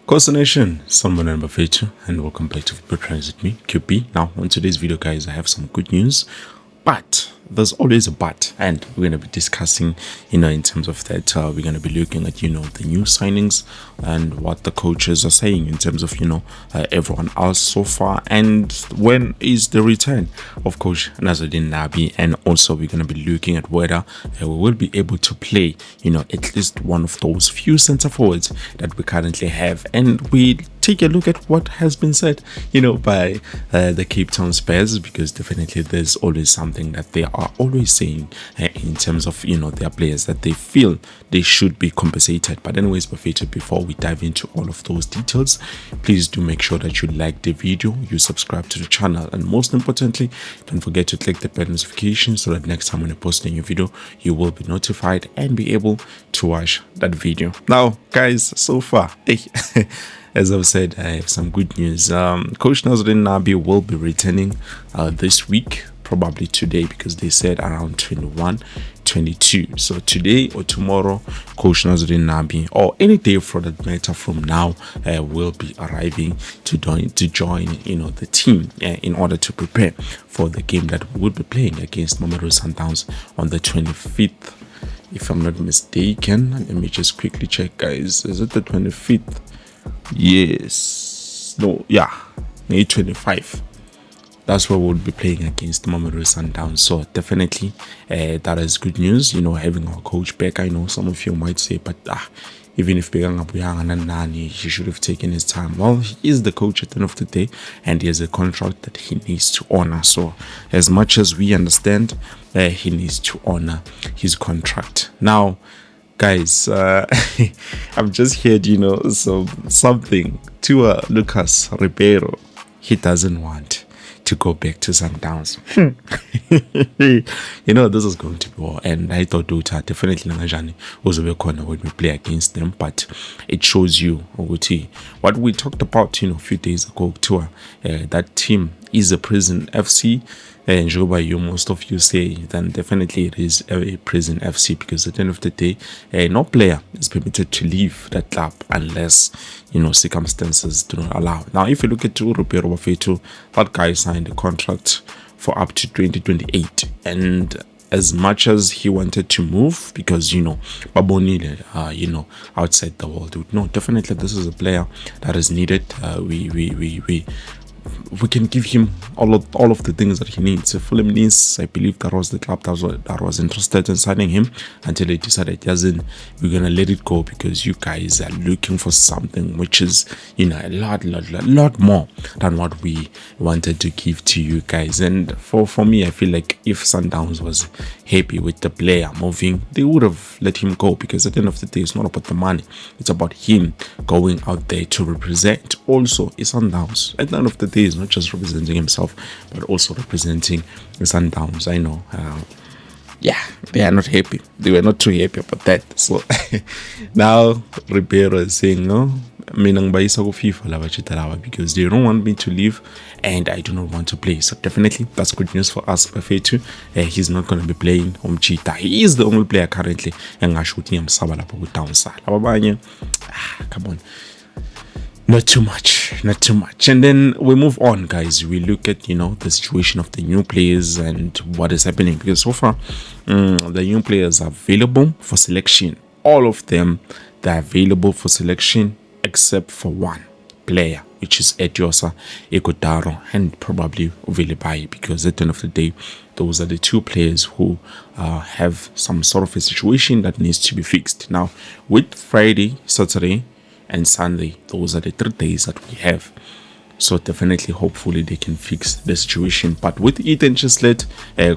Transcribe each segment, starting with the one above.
Coastal Nation, someone number 52, and welcome back to Football Trends with me, QP. Now, on today's video, guys, I have some good news, but there's always a but, and we're going to be discussing, in terms of that, we're going to be looking at, the new signings and what the coaches are saying in terms of, everyone else so far, and when is the return of Coach Nabi. And also, we're going to be looking at whether we will be able to play, at least one of those few center forwards that we currently have, and we take a look at what has been said, by the Cape Town Spurs, because definitely there's always something that they are always saying in terms of, their players that they feel they should be compensated. But anyways, before we dive into all of those details, please do make sure that you like the video, you subscribe to the channel, and most importantly, don't forget to click the bell notification so that next time when I post a new video, you will be notified and be able to watch that video. Now, guys, so far, as I've said, I have some good news. Coach Nabi will be returning this week, probably today, because they said around 21, 22. So today or tomorrow, Coach Nabi, or any day for that matter from now, will be arriving to join the team in order to prepare for the game that we will be playing against Mamelodi Sundowns on the 25th. If I'm not mistaken, let me just quickly check, guys. Is it the 25th? Yes. No, yeah. May 25. That's where we'll be playing against Mamelodi Sundowns. So definitely, that is good news. Having our coach back. I know some of you might say, but even if he should have taken his time. Well, he is the coach at the end of the day, and he has a contract that he needs to honor. So as much as we understand, he needs to honor his contract. Now, guys, I've just heard, something to Lucas Ribero. He doesn't want to go back to Sundowns. This is going to be war, and I thought Dota definitely was a corner when we play against them, but it shows you what we talked about a few days ago too. That team is a prison FC, and most of you say, then definitely it is a prison FC, because at the end of the day, no player is permitted to leave that club unless circumstances do not allow. Now, if you look at Ribero, that guy signed a contract for up to 2028, and as much as he wanted to move, because Babonile, outside the world, no, definitely this is a player that is needed. We can give him all of the things that he needs. Fulham needs, I believe that was the club that was interested in signing him, until they decided we're gonna let it go, because you guys are looking for something which is a lot more than what we wanted to give to you guys. And for me, I feel like if Sundowns was happy with the player moving, they would have let him go, because at the end of the day, it's not about the money, it's about him going out there to represent also Sundowns. At the end of the day, he's not just representing himself, but also representing the Sundowns. I know, they are not happy. They were not too happy about that. So now Ribero is saying, no, because they don't want me to leave, and I do not want to play. So definitely, that's good news for us. Bafethu, he's not going to be playing Cheetah. He is the only player currently, and I should him downside. Come on. Not too much. And then we move on, guys. We look at, the situation of the new players and what is happening. Because so far, the new players are available for selection. All of them, they're available for selection, except for one player, which is Ediosa, Ekodaro, and probably Vilibai. Because at the end of the day, those are the two players who have some sort of a situation that needs to be fixed. Now, with Friday, Saturday, and Sunday, those are the 3 days that we have. So definitely, hopefully, they can fix the situation. But with Ethan Chislett,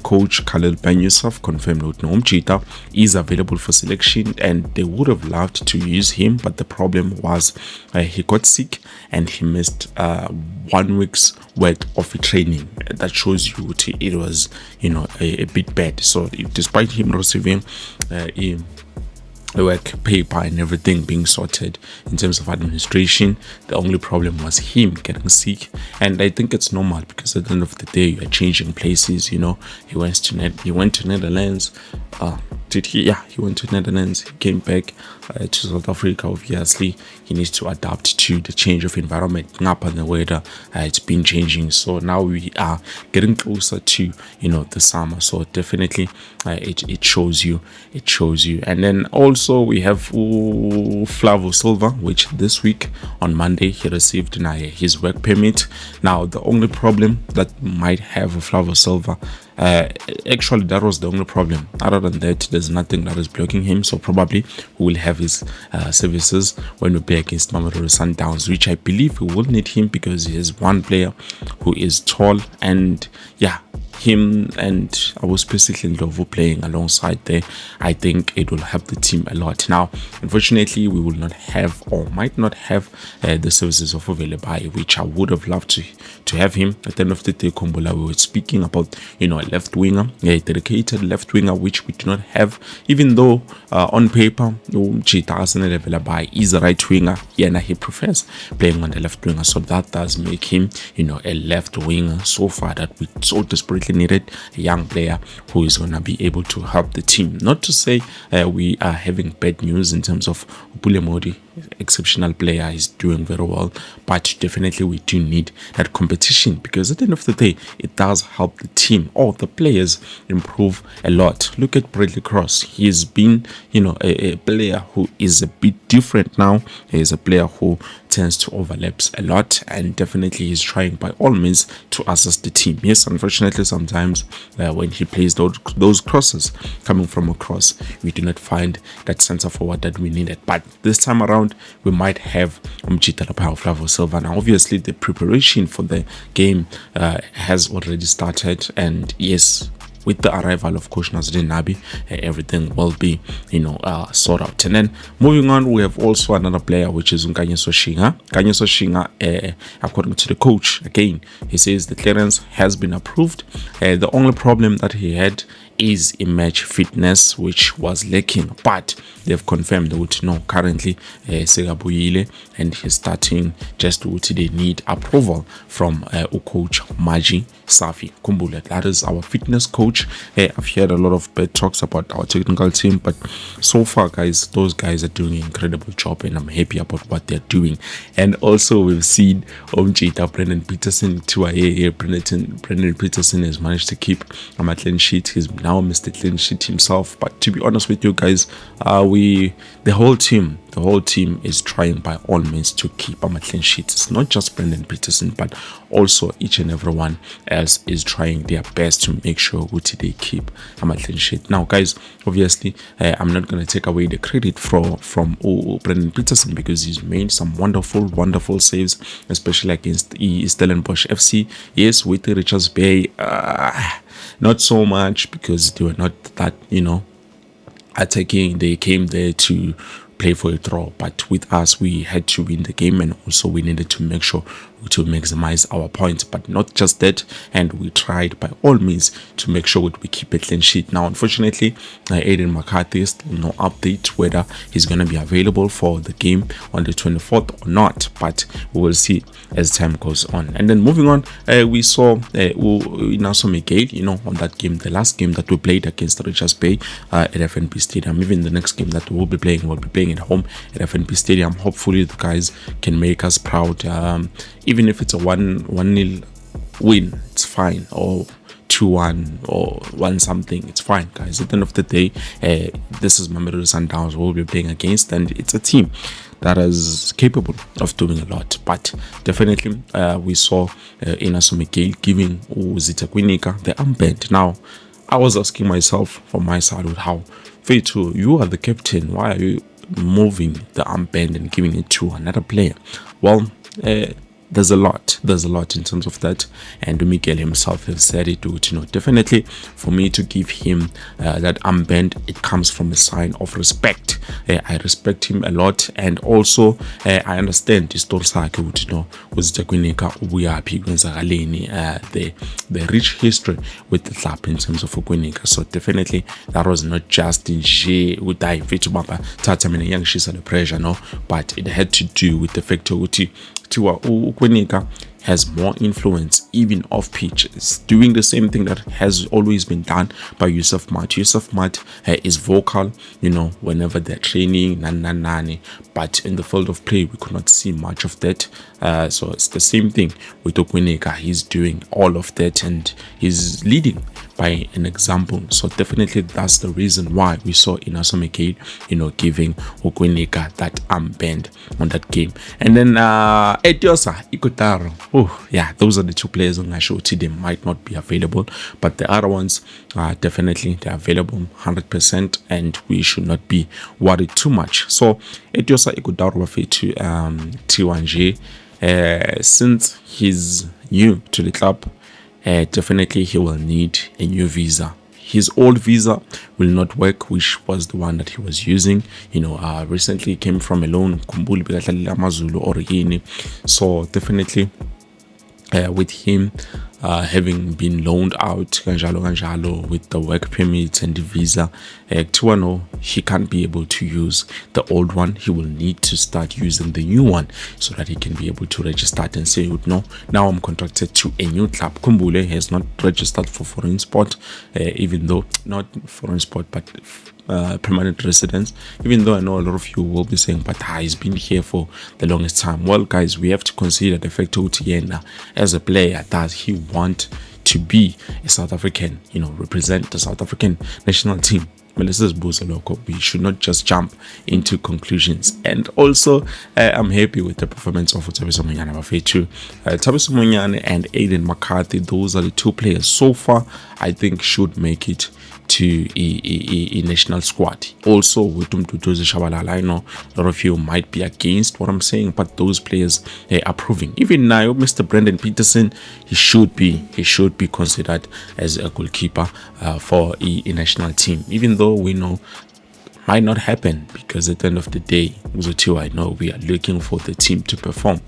coach Khalil Banyusov confirmed that Noam Cheetah is available for selection, and they would have loved to use him, but the problem was he got sick and he missed 1 week's worth of training. That shows you it was a bit bad. So despite him receiving work paper and everything being sorted in terms of administration, the only problem was him getting sick, and I think it's normal, because at the end of the day, you are changing places. He went to Netherlands, did he? Yeah, he went to Netherlands. He came back to South Africa. Obviously, he needs to adapt to the change of environment. Up and the weather, it's been changing. So now we are getting closer to the summer. So definitely, it shows you. It shows you. And then also we have Flavo Silva, which this week on Monday he received his work permit. Now the only problem that might have Flavo Silva. Actually, that was the only problem. Other than that, there's nothing that is blocking him. So probably we will have his services when we play against Mamelodi Sundowns, which I believe we will need him because he is one player who is tall, and yeah, him and I was basically Ndlovu playing alongside there. I think it will help the team a lot. Now, unfortunately, we will not have or might not have the services of Ovelebai, which I would have loved to have him. At the end of the day, Kombola, we were speaking about a left winger, a dedicated left winger, which we do not have. Even though on paper, Ovelebai is a right winger, yeah, he prefers playing on the left winger, so that does make him a left winger so far that we so desperately needed a young player who is going to be able to help the team. Not to say we are having bad news in terms of Upule Modi, exceptional player, is doing very well, but definitely we do need that competition, because at the end of the day it does help the team or the players improve a lot. Look at Bradley Cross. He's been a player who is a bit different now. He's a player who tends to overlaps a lot, and definitely he's trying by all means to assist the team. Yes, unfortunately sometimes when he plays those crosses coming from across, we do not find that center forward that we needed. But this time around we might have Umchita Flavo Silva. Now obviously the preparation for the game has already started, and yes, with the arrival of Coach Nabi, everything will be sorted out. And then moving on, we have also another player, which is Kanyeso Shinga. Kanyeso Shinga, according to the coach, again, he says the clearance has been approved. The only problem that he had is a match fitness, which was lacking, but they've confirmed that no, currently Segabuyile, and he's starting. Just they need approval from coach Maji Safi Kumbula. That is our fitness coach. I've heard a lot of bad talks about our technical team, but so far, guys, those guys are doing an incredible job, and I'm happy about what they're doing. And also we've seen Omjita Brendan Peterson to Brendan Peterson has managed to keep a clean sheet. He's now Mr. Clean Sheet himself. But to be honest with you guys, the whole team is trying by all means to keep a clean sheet. It's not just Brendan Peterson, but also each and everyone else is trying their best to make sure they keep a clean sheet. Now guys, obviously I'm not going to take away the credit from Brendan Peterson, because he's made some wonderful saves, especially against Stellenbosch FC. Yes, with the Richards Bay, not so much, because they were not that attacking. They came there to play for a draw, but with us we had to win the game, and also we needed to make sure to maximize our points. But not just that, and we tried by all means to make sure we keep a clean sheet. Now unfortunately, Aiden McCarthy is still no update whether he's going to be available for the game on the 24th or not, but we will see as time goes on. And then moving on, we saw Inaso Miguel on that game, the last game that we played against Richards Bay at FNB Stadium. Even the next game that we'll be playing at home at FNB Stadium. Hopefully the guys can make us proud. Even if it's a 1-0 win, it's fine, or 2-1 or 1-something, it's fine, guys. At the end of the day, this is Mamelodi Sundowns we'll be playing against, and it's a team that is capable of doing a lot. But definitely we saw Inaso Miguel giving Zita Kwinika the armband. Now I was asking myself from my side, with how Fetu, you are the captain, why are you moving the armband and giving it to another player? Well, there's a lot in terms of that, and Miguel himself has said it too. Definitely for me to give him that armband, it comes from a sign of respect. I respect him a lot, and also I understand the story the rich history with the club in terms of Kwinika. So definitely that was not just in the pressure, no, but it had to do with the fact that Kwinika has more influence even off pitch. It's doing the same thing that has always been done by Yusuf Mat. Yusuf Mat is vocal, whenever they're training, but in the field of play, we could not see much of that. So it's the same thing with Okweneka. He's doing all of that and he's leading by an example. So definitely that's the reason why we saw Inaso Mekade, giving Okweneka that armband on that game. And then Etiosa, Ikotaro. Oh yeah, those are the two players on Ashoti. They might not be available, but the other ones definitely they're available 100%, and we should not be worried too much. So Etiosa Ikotaro Wafetu T1J, since he's new to the club, definitely he will need a new visa. His old visa will not work, which was the one that he was using. Recently came from a loan. So definitely with him having been loaned out with the work permit and the visa, he can't be able to use the old one. He will need to start using the new one so that he can be able to register and say, no, now I'm contracted to a new club. Kumbule has not registered for foreign sport, even though not foreign sport, but permanent residence, even though I know a lot of you will be saying, but he's been here for the longest time. Well guys, we have to consider the fact that as a player, does he want to be a South African, represent the South African national team? We should not just jump into conclusions. And also I'm happy with the performance of Thabiso Monyane Bafethu. Thabiso Monyane and Aiden McCarthy, those are the two players so far I think should make it to a national squad. Also with Umtutuzi Shabalala, I know a lot of you might be against what I'm saying, but those players are proving. Even now, Mr. Brendan Peterson, he should be considered as a goalkeeper for a national team, even though we know might not happen, because at the end of the day, I know we are looking for the team to perform.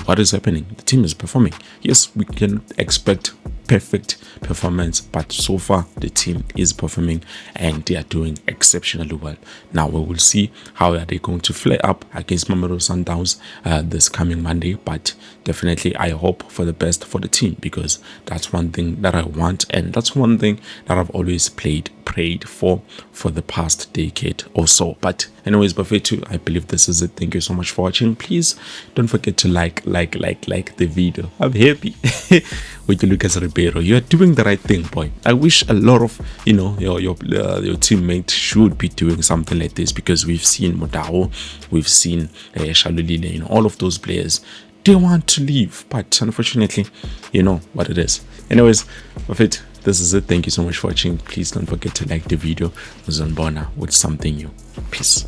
What is happening? The team is performing. Yes, we can expect perfect performance, but so far the team is performing and they are doing exceptionally well. Now we will see how are they going to flare up against Mamelodi Sundowns this coming Monday, but definitely I hope for the best for the team, because that's one thing that I want, and that's one thing that I've always prayed for the past decade or so. But anyways, Bafethu, I believe this is it. Thank you so much for watching. Please don't forget to like the video. I'm happy with you, Lucas Ribero. You are doing the right thing, boy. I wish a lot of your teammates should be doing something like this, because we've seen Modao, we've seen Shalulile, all of those players. They want to leave, but unfortunately, you know what it is. Anyways, Bafethu, this is it. Thank you so much for watching. Please don't forget to like the video. Uzanbona with something new. Peace.